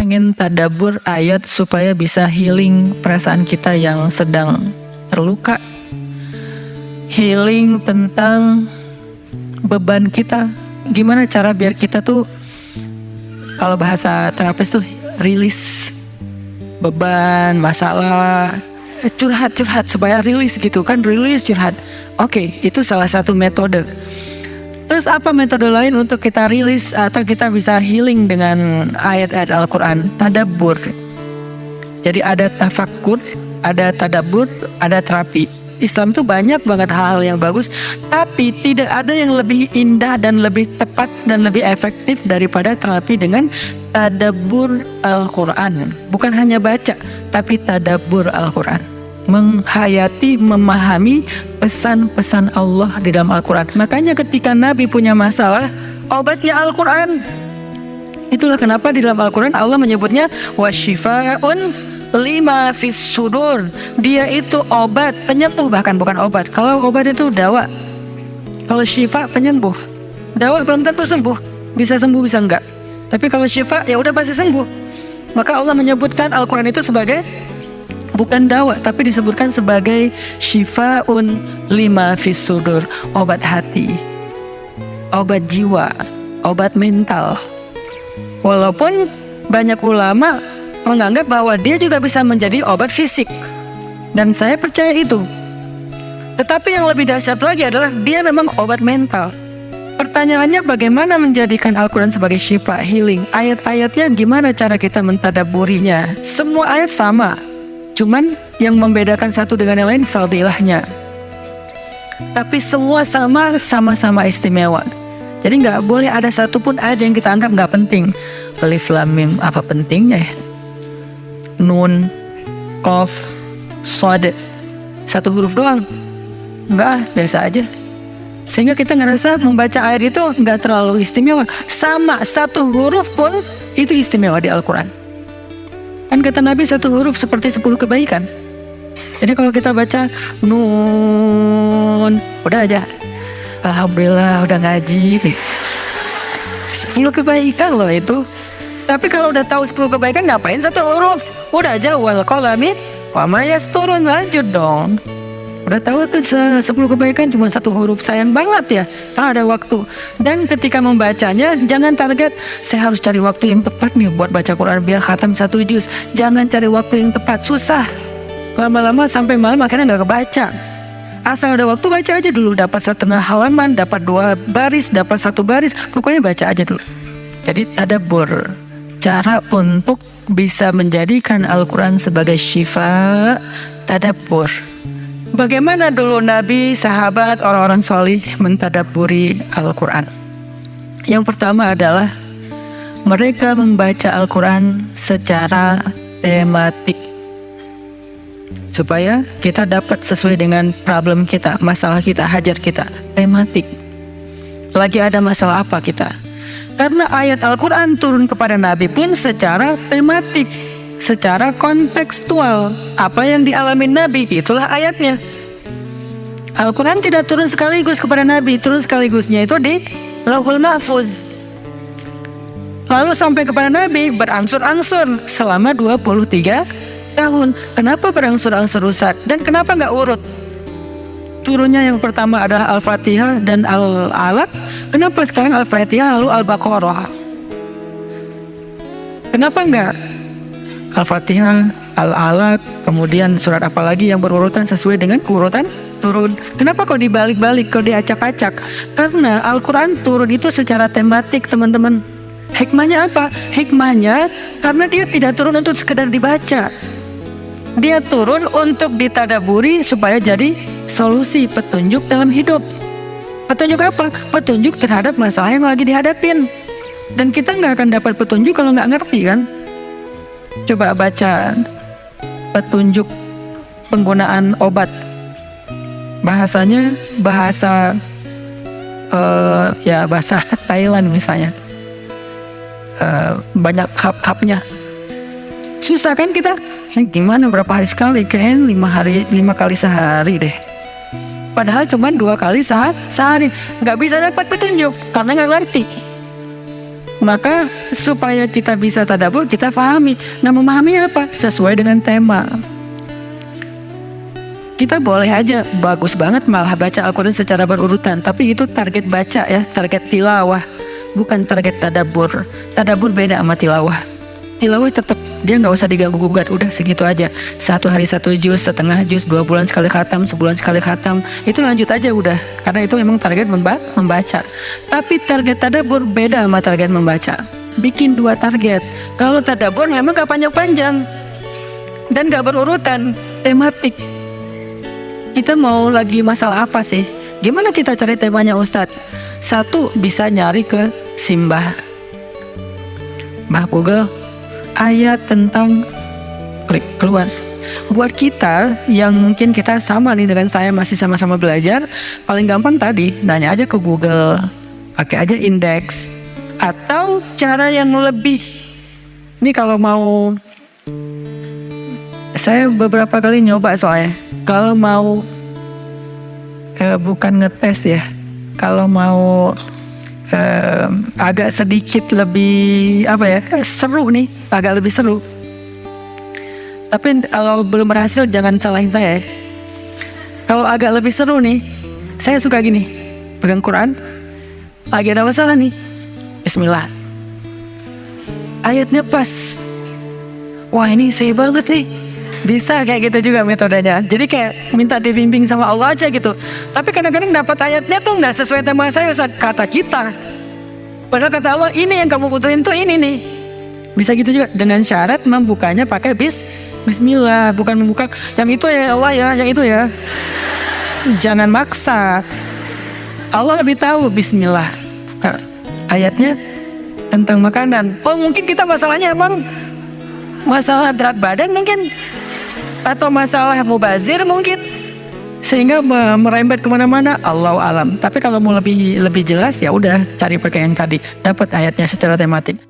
pengen tadabbur ayat supaya bisa healing perasaan kita yang sedang terluka, healing tentang beban kita. Gimana cara biar kita tuh, kalau bahasa terapis tuh, rilis beban, masalah, curhat supaya rilis gitu kan, rilis curhat. Oke, itu salah satu metode. Terus apa metode lain untuk kita rilis atau kita bisa healing dengan ayat-ayat Al-Quran? Tadabbur. Jadi ada tafakkur, ada tadabbur, ada terapi. Islam itu banyak banget hal-hal yang bagus, tapi tidak ada yang lebih indah dan lebih tepat dan lebih efektif daripada terapi dengan tadabbur Al-Quran. Bukan hanya baca, tapi tadabbur Al-Quran. Menghayati, memahami pesan-pesan Allah di dalam Al-Quran. Makanya ketika Nabi punya masalah, obatnya Al-Quran. Itulah kenapa di dalam Al-Quran Allah menyebutnya wasyifa'un lima fis sudur. Dia itu obat, penyembuh, bahkan bukan obat. Kalau obat itu dawa, kalau syifa penyembuh. Dawa belum tentu sembuh, bisa sembuh bisa enggak. Tapi kalau syifa ya udah pasti sembuh. Maka Allah menyebutkan Al-Quran itu sebagai bukan dawa, tapi disebutkan sebagai syifaun lima fis sudur, obat hati, obat jiwa, obat mental. Walaupun banyak ulama menganggap bahwa dia juga bisa menjadi obat fisik, dan saya percaya itu. Tetapi yang lebih dahsyat lagi adalah dia memang obat mental. Pertanyaannya, bagaimana menjadikan Al-Quran sebagai syifa, healing? Ayat-ayatnya gimana cara kita mentadabburinya? Semua ayat sama, cuman yang membedakan satu dengan yang lain fadilahnya. Tapi semua sama-sama istimewa. Jadi nggak boleh ada satupun ayat yang kita anggap nggak penting. Alif Lam Mim, apa pentingnya ya? Nun, Qaf, Shad, satu huruf doang. Enggak, biasa aja. Sehingga kita ngerasa membaca ayat itu nggak terlalu istimewa. Sama, satu huruf pun itu istimewa di Al-Quran. Kan kata Nabi satu huruf seperti 10 kebaikan. Jadi kalau kita baca Nun, udah aja, alhamdulillah udah ngaji. 10 kebaikan loh itu. Tapi kalau udah tahu 10 kebaikan, ngapain satu huruf? Udah aja wal qalami wa ma yasturun, lanjut dong. Udah tahu tuh 10 kebaikan cuma satu huruf, sayang banget ya kalau ada waktu. Dan ketika membacanya jangan target saya harus cari waktu yang tepat nih buat baca Quran biar khatam 1 juz. Jangan cari waktu yang tepat, susah. Lama-lama sampai malam akhirnya nggak kebaca. Asal ada waktu baca aja dulu, dapat setengah halaman, dapat 2 baris, dapat 1 baris, pokoknya baca aja dulu. Jadi tadabbur, cara untuk bisa menjadikan Al-Quran sebagai syifa, tadabbur. Bagaimana dulu Nabi, sahabat, orang-orang solih mentadabburi Al-Quran? Yang pertama adalah mereka membaca Al-Quran secara tematik, supaya kita dapat sesuai dengan problem kita, masalah kita, hajat kita. Tematik. Lagi ada masalah apa kita? Karena ayat Al-Quran turun kepada Nabi pun secara tematik, secara kontekstual. Apa yang dialami Nabi, itulah ayatnya. Al-Quran tidak turun sekaligus kepada Nabi, turun sekaligusnya itu di Lauhul Mahfuz. Lalu sampai kepada Nabi berangsur-angsur selama 23 tahun. Kenapa berangsur-angsur, Ustaz? Dan kenapa nggak urut? Turunnya yang pertama adalah Al-Fatihah dan Al-Alaq. Kenapa sekarang Al-Fatihah lalu Al-Baqarah? Kenapa enggak Al-Fatihah, Al-Alaq, kemudian surat apa lagi yang berurutan sesuai dengan urutan turun? Kenapa kok dibalik-balik, kok diacak-acak? Karena Al-Quran turun itu secara tematik, teman-teman. Hikmahnya apa? Hikmahnya karena dia tidak turun untuk sekedar dibaca. Dia turun untuk ditadaburi supaya jadi solusi, petunjuk dalam hidup. Petunjuk apa? Petunjuk terhadap masalah yang lagi dihadapin. Dan kita nggak akan dapat petunjuk kalau nggak ngerti kan? Coba baca petunjuk penggunaan obat. Bahasanya bahasa bahasa Thailand misalnya. Banyak kap-kapnya. Susah kan kita? Gimana berapa hari sekali? Kayaknya 5 kali sehari deh. Padahal cuma 2 kali sehari. Nggak bisa dapat petunjuk karena nggak ngerti. Maka supaya kita bisa tadabbur, kita pahami. Nah, memahami apa? Sesuai dengan tema. Kita boleh aja bagus banget malah baca Al-Quran secara berurutan, tapi itu target baca ya, target tilawah, bukan target tadabbur. Tadabbur beda sama tilawah. Tilawah tetap dia nggak usah diganggu gugat, udah segitu aja. 1 hari 1 juz, setengah juz, 2 bulan sekali khatam, sebulan sekali khatam, itu lanjut aja udah. Karena itu memang target membaca. Tapi target tadabbur beda sama target membaca. Bikin 2 target. Kalau tadabbur memang gak panjang-panjang dan gak berurutan tematik. Kita mau lagi masalah apa sih? Gimana kita cari temanya Ustadz? 1, bisa nyari ke Simbah Google, ayat tentang, klik keluar. Buat kita yang mungkin kita sama nih dengan saya, masih sama-sama belajar, paling gampang tadi nanya aja ke Google, pakai aja indeks. Atau cara yang lebih, ini kalau mau, saya beberapa kali nyoba soalnya, kalau mau bukan ngetes ya, kalau mau agak sedikit lebih apa ya, seru nih, agak lebih seru. Tapi kalau belum berhasil jangan salahin saya ya. Kalau agak lebih seru nih, saya suka gini, pegang Quran, lagi ada masalah nih, Bismillah, ayatnya pas, wah ini saya banget nih. Bisa kayak gitu juga metodenya. Jadi kayak minta dibimbing sama Allah aja gitu. Tapi kadang-kadang dapat ayatnya tuh nggak sesuai tema saya, Ustaz, kata kita. Padahal kata Allah ini yang kamu butuhin tuh ini nih. Bisa gitu juga dengan syarat membukanya pakai Bismillah, bukan membuka yang itu ya Allah ya, yang itu ya. Jangan maksa. Allah lebih tahu. Bismillah. Ayatnya tentang makanan. Oh mungkin kita masalahnya emang masalah berat badan mungkin, atau masalah mubazir mungkin, sehingga merembet kemana-mana. Allahu alam. Tapi kalau mau lebih jelas ya udah cari pakai yang tadi, dapat ayatnya secara tematik.